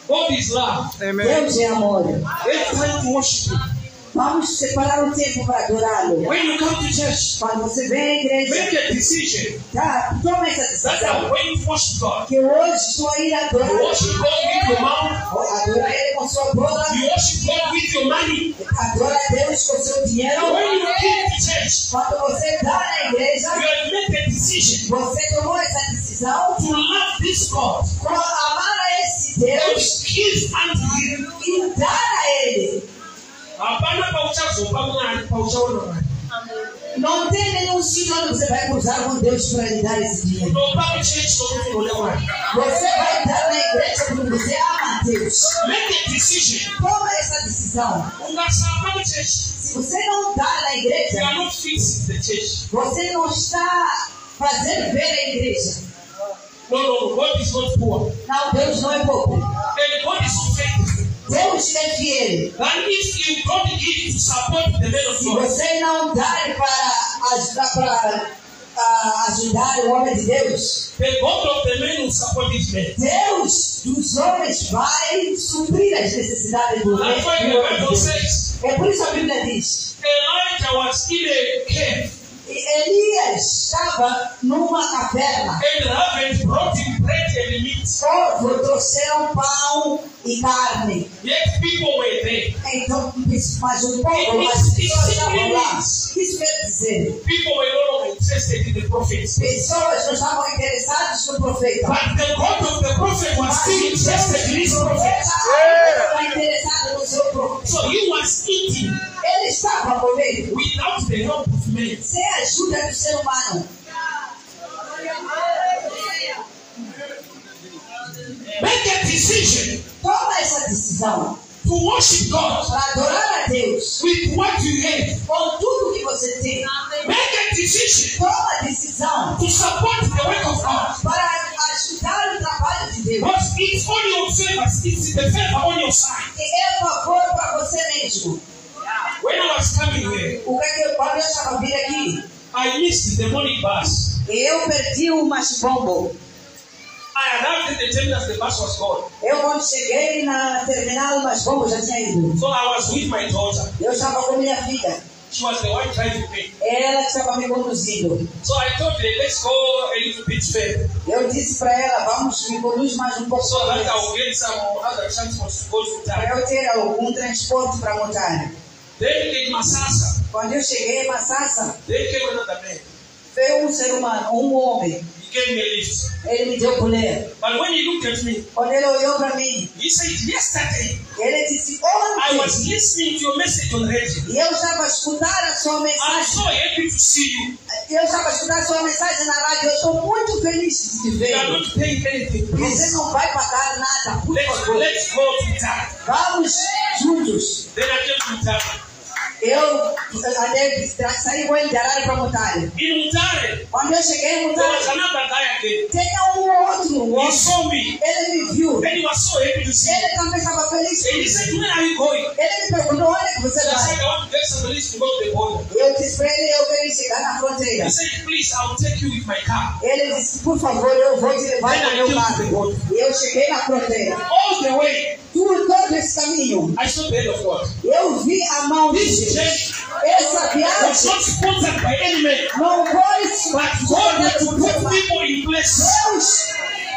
God is love. Amen. Deus é amor. It's time to worship Him. Vamos separar um tempo para adorá-lo. When you come to church, quando você vem à igreja, make a decision. Toma essa decisão. That I'm going to worship God. Que hoje estou a ir adorar. You worship God with your mouth. Adora Ele com sua boca. You worship God with your money. Adora Deus com seu dinheiro. And when you give to church, quando você dá na igreja, you have made a decision. Você tomou essa decisão to love this God. Com amar a esse Deus. Give unto Him. E dar a Ele. Não tem nenhum sítio onde você vai cruzar com Deus para lhe dar esse dinheiro. Você vai dar na igreja porque você ama Deus. Make a decision. Toma essa decisão. Se você não dá na igreja, You are not fixing the church. você não está fazendo ver a igreja. No, God is not poor. Não, Deus não é pobre. And God is so faithful. Deus é fiel. That if you don't give to support the man of Se God, você não dar para ajudar o homem de Deus, the God of the man will support his man. Deus dos homens vai suprir as necessidades do homem. That's why the Bible says É por isso a Bíblia diz: Elijah was in a cave, Elias estava numa caverna. and ravens brought him bread and meat. Trouxeram pão e carne. Yet people were there. Então, mas o povo, as pessoas estavam lá. Isso quer dizer, People were no longer interested in the prophets. pessoas não estavam interessadas no profeta. But the God of the prophet was still interested in his prophet. Estava interessado no seu profeta. So he was eating Ele estava comendo without the help of men. sem a ajuda do ser humano. Make a decision Toma essa decisão to worship God para adorar a Deus with what you have. com tudo que você tem. Make a decision Toma a decisão to support the work of God. para ajudar o trabalho de Deus. But it's on your favor. It's the favor on your side. E é favor para você mesmo. When I was coming here, O que é que quando eu estava vindo aqui, I missed the morning bus. eu perdi o machibombo. I arrived at the terminal, the bus was gone. Eu quando cheguei na terminal, o machibombo já tinha ido. So I was with my daughter. Eu estava com minha filha. She was the one driving me. Ela que estava me conduzindo. So I told her, let's go a little bit further, Eu disse para ela, vamos, me conduz mais um pouco. so that I will get some other transport to go to Para town. eu ter algum transporte para montar. Then in Masasa, Quando eu cheguei em Massassa, they came another man. veio um ser humano, um homem. He gave me a lift. Ele me deu colher. But when he looked at me, Quando ele olhou para mim, he said, yesterday, ele disse, I was ontem, listening to your message on radio. e eu estava a escutar a sua I'm mensagem. so happy to see you. Eu estava a escutar a sua mensagem na rádio. Eu estou muito feliz de te You are ver. not paying anything, Você please. não vai pagar nada, por favor. Let's go to town. Vamos juntos. Then I came to town. Eu saí com ele de Arara para Mutare. In Mutare, Quando eu cheguei em there was Mutare, another guy again. tinha um He outro. saw me, Ele me viu. and he was so happy to see me. Ele também estava feliz. And he said, where are you going? Ele me perguntou, onde é que você So I said, vai? I want to get some release to go to the border. Eu disse para ele, eu quero chegar na fronteira. He said, please, I will take you with my car. Ele disse, por favor, eu vou te levar Then no I meu came to the carro. border. E eu cheguei na fronteira. All the way, Todo esse caminho, I saw the hand of God. eu vi a mão de This Deus. church Essa was viagem not sponsored by any man, não foi but God had to put people in place. Deus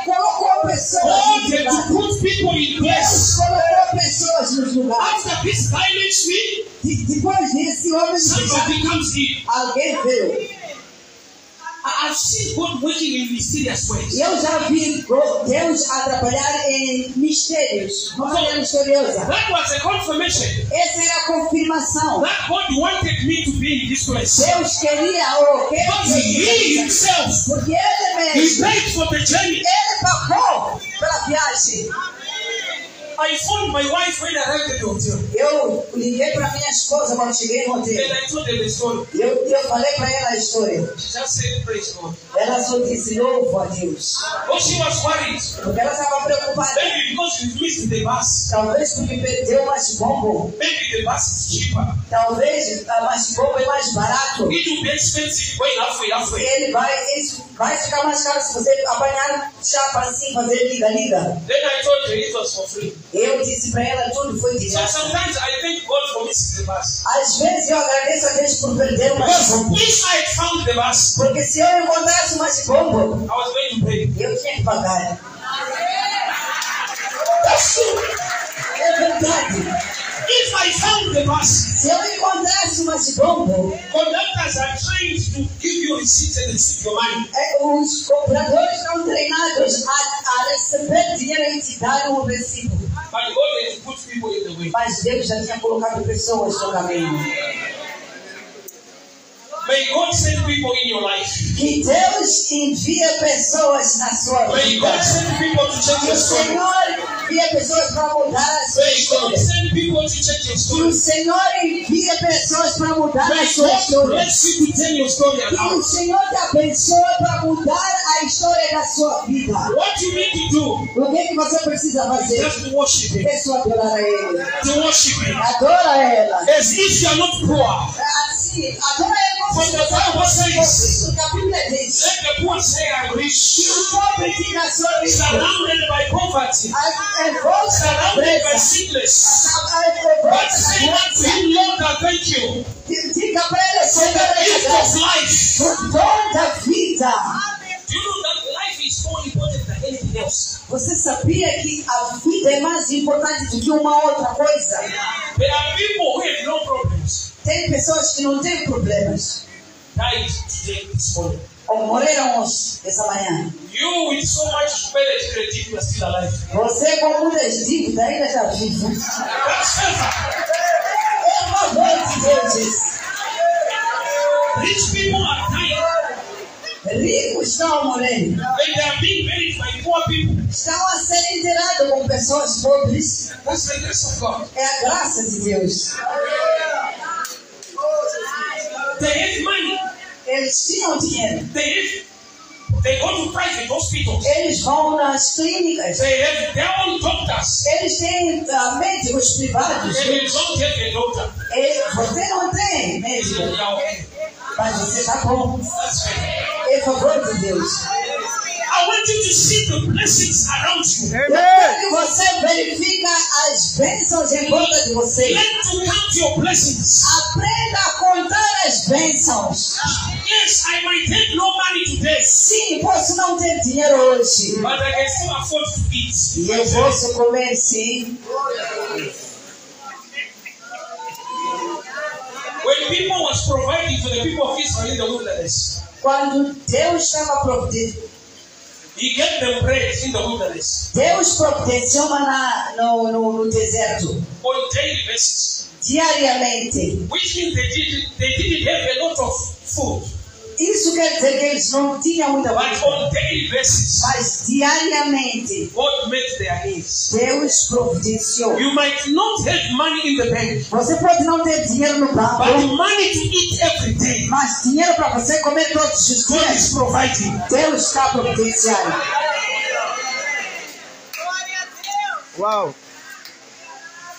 colocou pessoas God nos had lugares. to put people in place. Deus colocou pessoas nos lugares. After this guy leaves me, Depois desse homem somebody comes in. alguém veio. I've seen God working in mysterious ways. Eu já vi Deus a trabalhar em mistérios, de uma maneira misteriosa. That was a confirmation Essa era a confirmação. that God wanted me to be in this place. Deus queria Because He Himself, porque Ele He mesmo, paid for the journey. Ele pagou pela viagem. I phoned my wife when I arrived at the hotel. Eu liguei para minha esposa quando cheguei no And hotel. I told her the story. Eu falei para ela a história. She just said, praise God. Ela só disse louvo a Deus. Oh, she was worried. Porque ela estava preocupada. Maybe because we missed the bus. Talvez porque perdeu o machibombo. Maybe the bus is cheaper. Talvez a machibombo é mais barato. It will be expensive going halfway. Ele vai ficar mais caro se você apanhar chapa assim, fazer liga-liga. Then I told her it was for free. Eu disse para ela tudo foi de So graça. sometimes I thank God for missing the bus. Às vezes eu agradeço a Deus por perder o Because machibombo. if I had found the bus, Porque se eu encontrasse o machibombo, I was going to pay. eu tinha que pagar. That's true. É verdade. If I found the bus, Se eu encontrasse o machibombo, conductors are trained to give you receipts and receive your money. os compradores estão treinados a receber dinheiro e te dar um recibo. But God had to put people in the way. Mas Deus já tinha colocado pessoas no caminho. May God send people in your life. Que Deus envia pessoas na sua May vida. God send people to change Que your o story. Senhor envia pessoas para mudar a sua May God história. send people to change your Que story. o Senhor envia pessoas para mudar a May sua God história. bless you to turn your story Que o around. Senhor te abençoe para mudar a história da sua vida. What you need to do O que você precisa fazer? is just to worship Him. É só adorar a Ele. To worship Him. Adora ela. As if you are not poor. Assim, adora Ele como For se the você Bible fosse says, o que a Bíblia diz. let the poor say I'm rich. Que o pobre diga a sua vida. Surrounded by poverty. A volta da Surrounded by pobreza. sickness. A But say unto Him, Lord, I thank you diga para Ele, for the gift Senhor, of life. o dom da vida. Do you know that life is more important than anything else? Você sabia que a vida é mais importante do que uma outra coisa? There are people who have no problems. Tem pessoas que não têm problemas. Died today, this morning. Ou morreram hoje, essa manhã. You with so much credit, you are still alive. Você com muitas dívidas ainda está vivo. That's favor. É uma favor de Deus isso. Rich people are dying. Ricos estão morrendo. And they are being buried by poor people. Estão a ser enterados com pessoas pobres. That's the grace of God. É a graça de Deus. They have money. Eles tinham dinheiro. They go to private hospitals. Eles vão nas clínicas. They have their own doctors. Eles têm médicos privados. And you don't have a doctor. Você não tem médico, You are okay. mas você está bom. That's favor. É favor de Deus. I want you to see the blessings around you. Eu quero que você verifique as bênçãos em volta de você. Learn to count your blessings. Aprenda a contar as bênçãos. Yes, I might have no money today, Sim, posso não ter dinheiro hoje, but I can still afford to eat. e eu posso comer sim. When people was providing for the people of Israel in the wilderness, Quando Deus estava providenciando, He gave them bread in the wilderness Deus providenciava no deserto on daily basis, diariamente. which means they didn't have a lot of food, Isso quer dizer que eles não tinham muita but coisa, on daily basis, mas diariamente God met their needs. Deus providenciou. You might not have money in the bank, Você pode não ter dinheiro no but banco, money to eat every day. mas dinheiro para você comer todos os God dias, is providing. Deus está providenciando. Wow.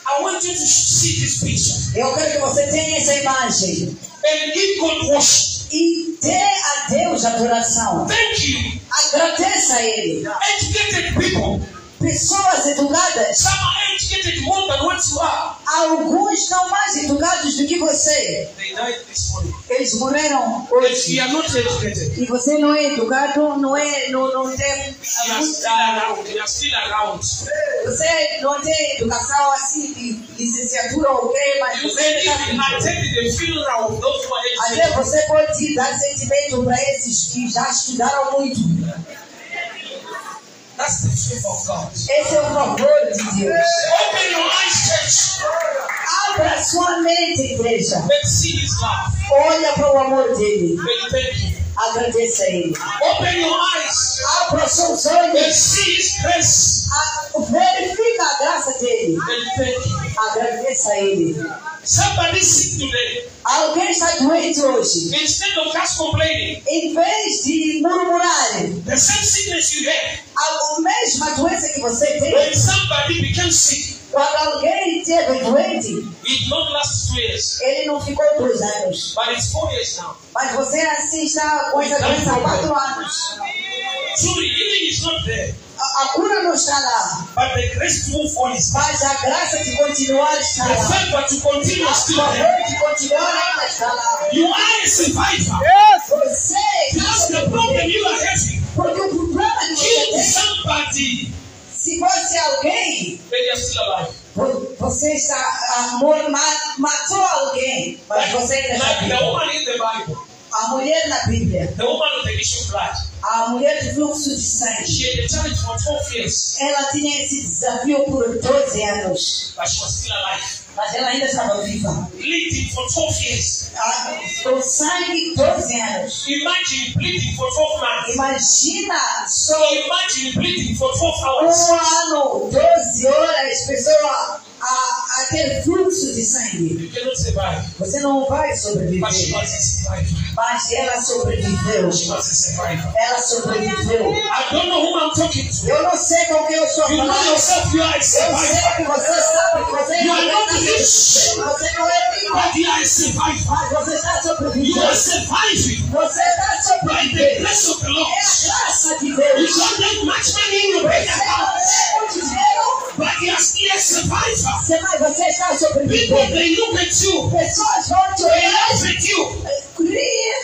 I want you to see this picture Eu quero que você tenha essa imagem and give God worship. e dê a Deus adoração. Thank you. Agradeça a Ele. Educated people. Pessoas educadas, Some are educated more than what you are. alguns estão mais educados do que você. They died this morning. Eles morreram But we hoje. are not educated. E você não é educado, não tem. We are still around. We are still around. Você não tem educação assim de licenciatura ou o quê, mas You você can está even attend the funeral of those who are até educated. você pode dar sentimento para esses que já estudaram muito. That's the truth of God. Esse é o favor de Deus. Open your eyes, church. Abra sua mente, igreja. Let's see His love. Olha para o amor dele. And thank you. Agradeça a ele. Open your eyes. Abra seus And olhos. see His grace. Verifica a graça dele. And thank you. Agradeça a ele. Somebody sick today. Alguém está doente hoje. Instead of just complaining, Em vez de murmurar, the same sickness you had, a mesma doença que você tem, when somebody became sick, quando alguém teve doente, it did not last 2 years, ele não ficou 2 anos. but it's 4 years now. Mas você assim está com essa doença há 4 anos. Truly, healing is not there, A cura não está lá, but the grace to move on is there. mas a graça de continuar está The lá. favor to continue A is still there. favor de continuar ainda está lá. You are a survivor. Yes. Você, Because the problem you are having porque o problema que você killed tem, somebody, se fosse alguém, then you're still alive. você está matou alguém, mas você ainda está Like the vivo. woman in the Bible, A mulher na Bíblia, the woman with the issue of blood, a mulher de fluxo de sangue, she had a challenge for 12 years, ela tinha esse desafio por 12 anos, but she was still alive. Mas ela ainda estava viva. Bleeding for 12 years. Com sangue 12 anos. Imagine bleeding for 12 months. Imagina So imagine bleeding for 12 hours. ano, 12 horas, pessoa a ter fluxo de sangue. You cannot survive. Você não vai sobreviver. But she was a survivor. Mas ela sobreviveu. She was a survivor. Ela sobreviveu. I don't know who I'm talking to. Eu não sei com quem eu estou You know falando. yourself, you are a Eu sei survivor. que você sabe que você You não are é not rico. rich, Você não é rico. but you are a survivor. Mas você está You are sobrevivendo. surviving Você está by the sobrevivendo. grace of the Lord. É a graça de You Deus. don't have much money in your bank Você não account, tem muito dinheiro. but you are still a survivor. Você está People, sobrevivendo. they look at you, Pessoas vão te they olhar. laugh at you,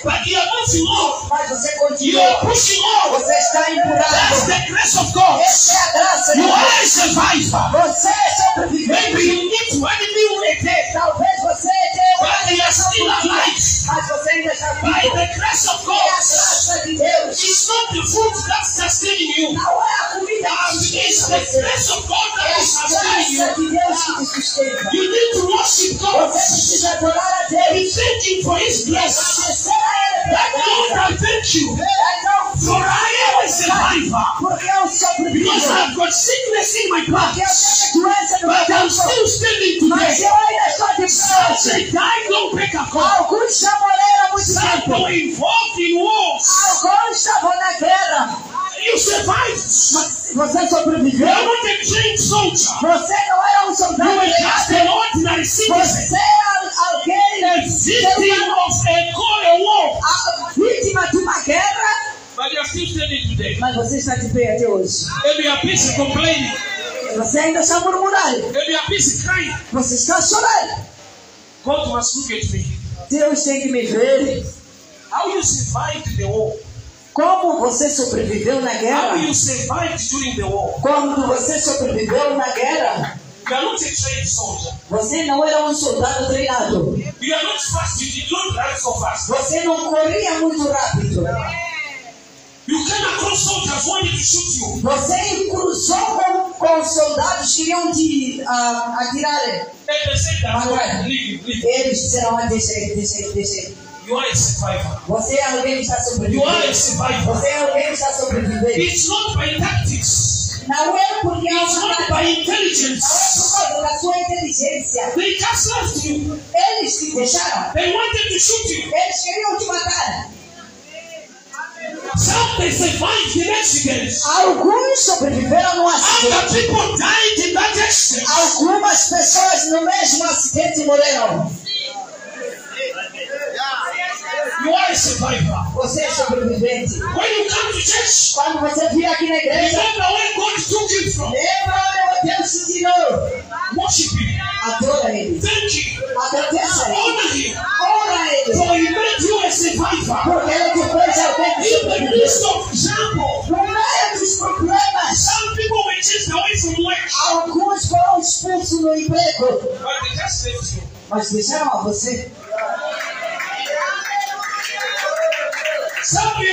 but you are not in love. Mas você You are continua. pushing on. Você está That's empurrando. the grace of God. Essa é a graça de You are a Deus. survivor. Você é Maybe sobrevivente. you need to live a day, Talvez você tenha uma but you are still alive mas você ainda está by vivo. the grace of É a God. graça de Deus. It's not the food that's sustaining you. Não é a comida que It's sustenta the você. grace of God É that is a sustaining graça you. de Deus que te sustenta. You need to worship God. Você precisa adorar a Be Deus. thanking for His grace. Agradecer a Ele That pela Lord, graça. I thank you. Então, For I am a survivor. porque eu Because sobrevivo. I've got sickness in my Porque body. eu tenho doença no meu But I'm corpo. still standing Mas today. eu ainda estou de Some pé. say die, don't break a call. Alguns já morreram há muito Some tempo. were involved in wars. Alguns estavam na guerra. You survived. Mas você You sobreviveu. are not a trained soldier. Você não era um You soldado were just treinado. an ordinary citizen. Você era alguém A victim of a war. a vítima de uma guerra. But you are still standing today. Mas você está de pé até hoje. Maybe you are busy complaining. Você ainda está murmurando. Maybe you are busy crying. Você está chorando. God must look at me. Deus tem que me ver. How you survived the war. Como você sobreviveu na How guerra? you survived during the war. Como você sobreviveu na guerra? You are not a trained soldier. Você não era um soldado treinado. You are not fast. You did not run so fast. Você não corria muito rápido. You came across soldiers wanting to shoot you. Você cruzou com soldados que iam te atirar. And they said that, Mas, "Oh, leave him, leave him." Eles disseram, deixa ele. You are a survivor. Você é alguém que está You are a sobrevivendo. survivor. Você é alguém que está sobrevivendo. It's not by tactics. Não é porque é It's uma not tática. by Não é por intelligence. causa da sua inteligência. They just left you. Eles te deixaram. They wanted to shoot you. Eles queriam te matar. Some they survived the accident. Alguns sobreviveram no Other acidente. people died in that accident. Algumas pessoas no mesmo acidente morreram. You are a survivor. Você é sobrevivente. When you come to church, Quando você vir aqui na igreja, remember where God took you from. lembra onde Deus te tirou. Worship Him. Adora Ele. Thank Him. Agradeça Ele. Honor Him. Honra Ele. For He made you a survivor. Porque Ele te fez alguém que In the sobreviveu. midst of example, No meio dos problemas, some people were chased away from work. alguns foram expulsos no emprego. But they just left you. Mas deixaram a você. Some of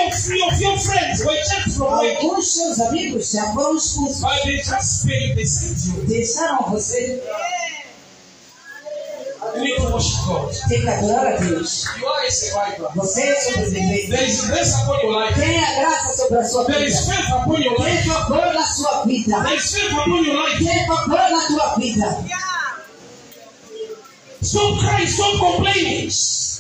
your friends were chased from work. Alguns seus amigos já foram expulsos. But they just paid, they sent you. Deixaram você. You need to worship God. Tem que adorar a Deus. You are a survivor. Você é sobrevivente. There is grace upon your life. Tenha graça sobre a sua There is vida. faith upon your Tem life. favor na sua vida. There is faith upon your life. Tem favor na tua vida. Stop crying, stop complaining.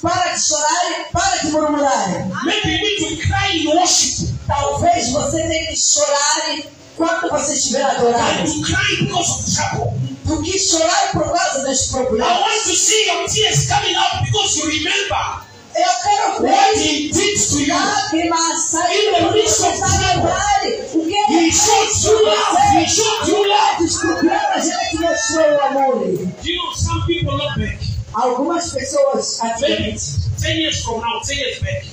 Para de chorar e para de murmurar. Maybe you need to cry in worship. Talvez você tenha que chorar quando você estiver And adorando. to cry because of trouble. Do que chorar por causa desse I problema. want to see your tears coming out because you remember Eu quero what ver He did to you. lágrimas sair In the midst of para lembrar o que He Ele showed fez you por love. você. He showed you love. Dos problemas Ele te mostrou o amor. Do you know some people look back? Algumas pessoas Maybe antigamente, 10 years from now, 10 years back,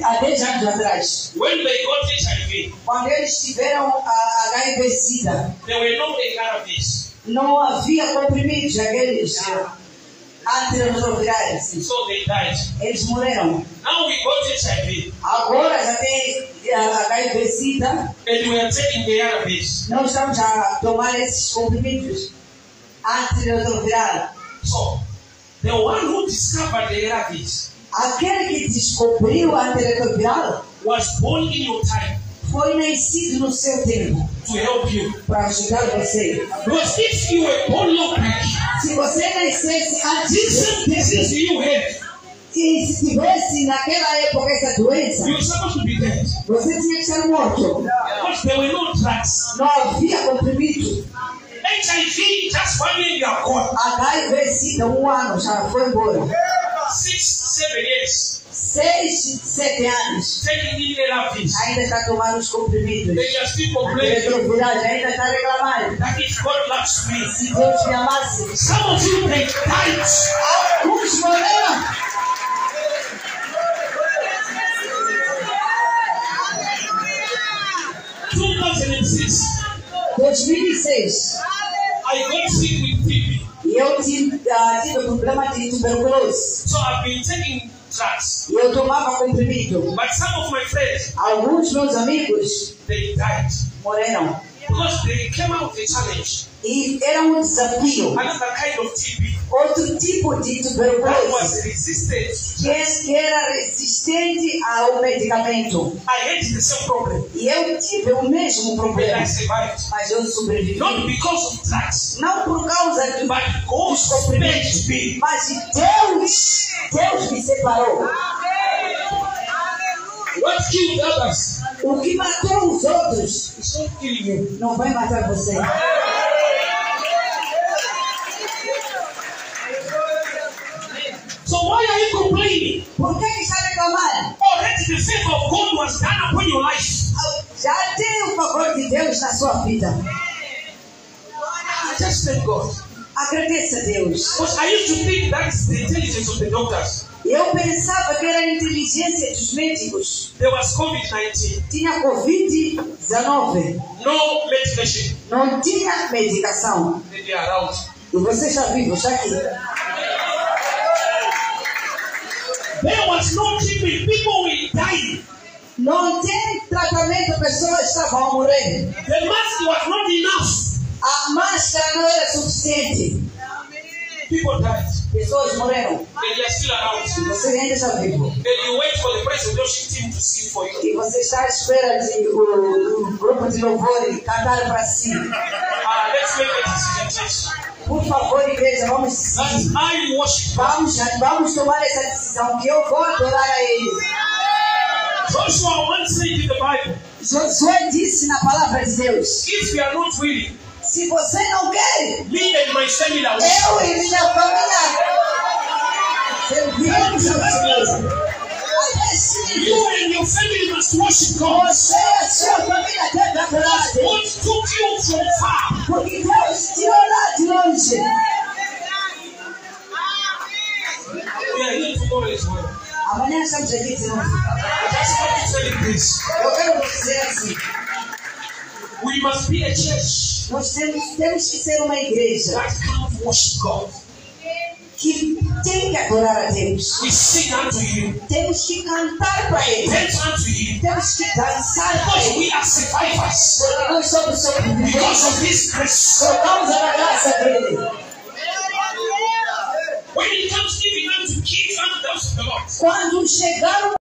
há 10 anos atrás, when they got HIV, quando eles tiveram a HIV-Sida, there were no ARVs. não havia comprimidos, aqueles antirretrovirais. So they died. Eles morreram. Now we got HIV Agora já tem HIV-Sida, and we are taking the ARVs. nós estamos a tomar esses comprimidos antirretrovirais. So, the one who discovered the rabbit Aquele que descobriu a antirretroviral was born in your time foi nascido no seu tempo to help you. para ajudar você. Because if you were born long back, Se você nascesse antes this is you had. e se tivesse naquela época essa doença, You were supposed to be dead. você tinha que ser morto. Because there were no drugs. Não havia comprimido. HIV, just 1 year you are gone. HIV, SIDA, 1 ano, já foi embora. 6, 7 years. 6, 7 anos. Taking in rabbit. Ainda está tomando os comprimidos. They are still A complaining retroviral ainda está reclamando. that if God loves me. Se Deus me amasse, Some of you they died. alguns morreram. 2006, 2006, I got sick with TB. e eu tive problema de tuberculose. So I've been taking drugs. E eu tomava comprimido. But some of my friends, Alguns meus amigos they died. morreram. Because they came out with a challenge. E era um desafio. Another kind of TB Outro tipo de that tuberculose was resistant. que era resistente ao medicamento. I had the same problem. E eu tive o mesmo But I problema. survived. Mas eu sobrevivi. Not because of drugs, Não por causa de but God spared me. mas Deus me separou. What killed others O que matou os outros is not killing you. não vai matar você. So why are you complaining? Por que está reclamando? Already the favor of God was done upon your life. Já tem o favor de Deus na sua vida. Just thank God. Agradeça a Deus. Because I used to think that is the intelligence of the doctors. Eu pensava que era a inteligência dos médicos. There was COVID-19. Tinha Covid-19. No medication. Não tinha medicação. They are around. E você já viu, está aqui. There was no treatment. People will die. Não tem tratamento, pessoas estavam a morrer. The mask was not enough. A máscara não era suficiente. People died. Pessoas morreram. And they are still around. E você ainda está vivo. And you wait for the praise and worship team to sing for you. E você está à espera de o grupo de louvor cantar para si. Let's make a decision, church. Por favor, igreja, vamos That I worship God. vamos tomar essa decisão que eu vou adorar a Ele. Joshua once said in the Bible, Josué disse na palavra de Deus: if you are not willing, se você não quer, me and my family are eu e minha família serviremos ao Senhor. You and your family must worship God. Você e a sua família devem adorar a Deus. God took you from far. Porque Deus tirou lá de longe. We are here tomorrow as well. Amanhã estamos aqui de novo. I just want to tell you this. Eu quero dizer assim: We must be a church nós temos que ser uma igreja that can't worship God. que tem que adorar a Deus. We sing unto Him. Temos que cantar para Ele. Dance unto Him. Temos que dançar para Because Ele. we are survivors. Porque nós somos sobreviventes. Because of His grace. Por causa da graça dele. When it comes giving unto give unto the Lord. Quando chegar o